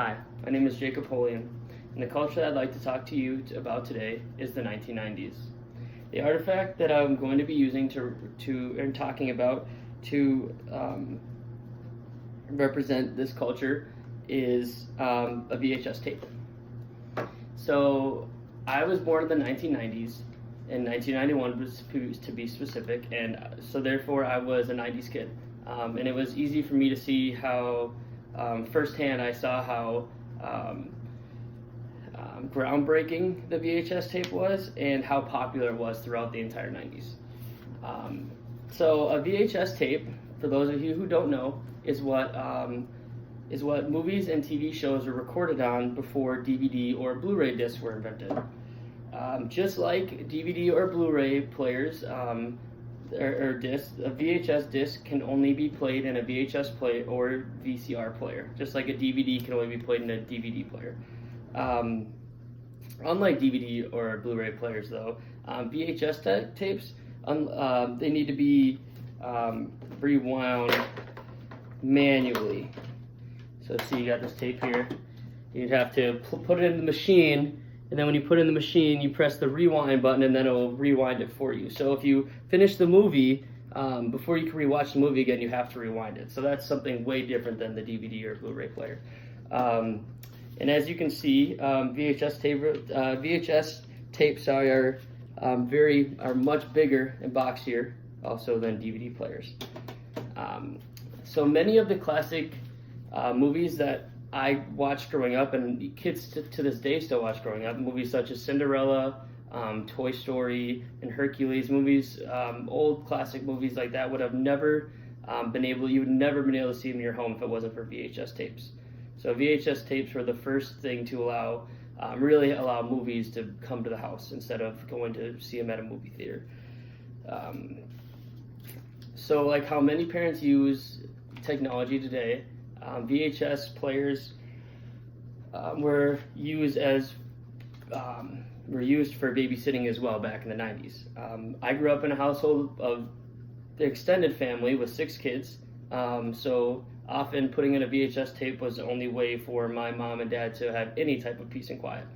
Hi, my name is Jacob Holien, and the culture that I'd like to talk to you about today is the 1990s. The artifact that I'm going to be using and talking about to represent this culture is a VHS tape. So I was born in the 1990s, and 1991 was to be specific, and so therefore I was a 90s kid. And it was easy for me to see how firsthand I saw how groundbreaking the VHS tape was and how popular it was throughout the entire 90s. So a VHS tape, for those of you who don't know, is what movies and TV shows were recorded on before DVD or Blu-ray discs were invented. Just like DVD or Blu-ray players, or discs, a VHS disc can only be played in a VHS player or VCR player, just like a DVD can only be played in a DVD player. Unlike DVD or Blu-ray players, though, VHS tapes, they need to be rewound manually. So see, you got this tape here. You'd have to put it in the machine, and then when you put it in the machine, you press the rewind button, and then it will rewind it for you. So if you finish the movie, before you can rewatch the movie again, you have to rewind it. So that's something way different than the DVD or Blu-ray player. And as you can see, VHS tapes are much bigger and boxier, also than DVD players. So many of the classic movies that I watched growing up, and kids to this day still watch growing up, movies such as Cinderella, Toy Story, and Hercules, movies, old classic movies like that would have never you would never been able to see them in your home if it wasn't for VHS tapes. So VHS tapes were the first thing to really allow movies to come to the house instead of going to see them at a movie theater. So like how many parents use technology today, VHS players were used for babysitting as well back in the 90s. I grew up in a household of the extended family with 6 kids, so often putting in a VHS tape was the only way for my mom and dad to have any type of peace and quiet.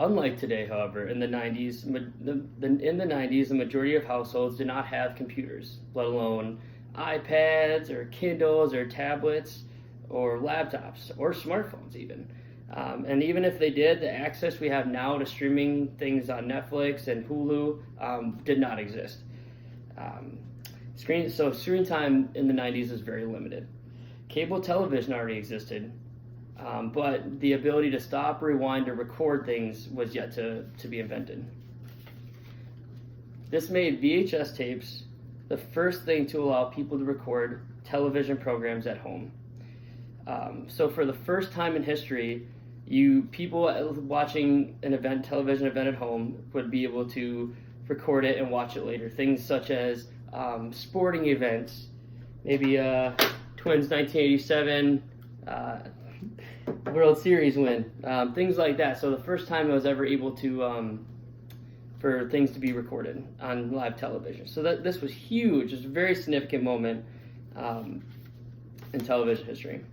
Unlike today, however, in the 90s, the majority of households did not have computers, let alone iPads or Kindles or tablets or laptops or smartphones even. And even if they did, the access we have now to streaming things on Netflix and Hulu did not exist. Screen time in the 90s was very limited. Cable television already existed, but the ability to stop, rewind, or record things was yet to be invented. This made VHS tapes the first thing to allow people to record television programs at home. So for the first time in history, people watching an television event at home would be able to record it and watch it later. Things such as sporting events, maybe Twins 1987 World Series win, things like that. So the first time I was ever able to for things to be recorded on live television. So this was huge. It was a very significant moment in television history.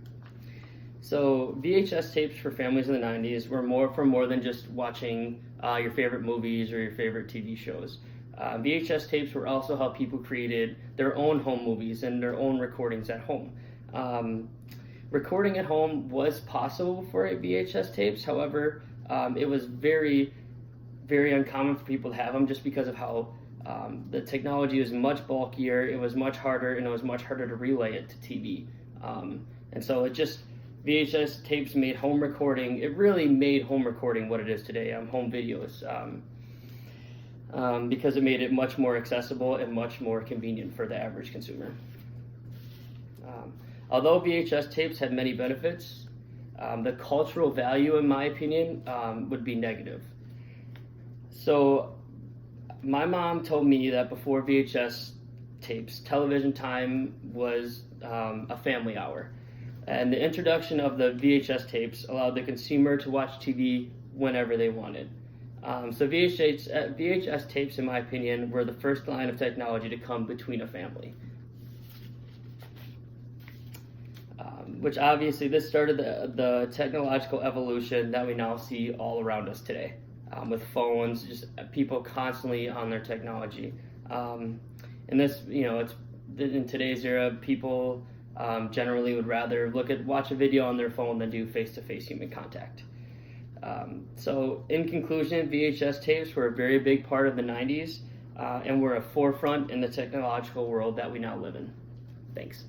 So VHS tapes for families in the 90s were more than just watching your favorite movies or your favorite TV shows. VHS tapes were also how people created their own home movies and their own recordings at home. Recording at home was possible for VHS tapes. However, it was very, very uncommon for people to have them just because of how the technology was much bulkier, it was much harder, and it was much harder to relay it to TV. And so VHS tapes made home recording, it really made home recording what it is today, home videos, because it made it much more accessible and much more convenient for the average consumer. Although VHS tapes had many benefits, the cultural value, in my opinion, would be negative. So my mom told me that before VHS tapes, television time was a family hour. And the introduction of the VHS tapes allowed the consumer to watch TV whenever they wanted. So VHS tapes, in my opinion, were the first line of technology to come between a family. which obviously this started the technological evolution that we now see all around us today, with phones, just people constantly on their technology. And this, it's in today's era, people generally would rather watch a video on their phone than do face-to-face human contact. So in conclusion, VHS tapes were a very big part of the 90s, and were a forefront in the technological world that we now live in. Thanks.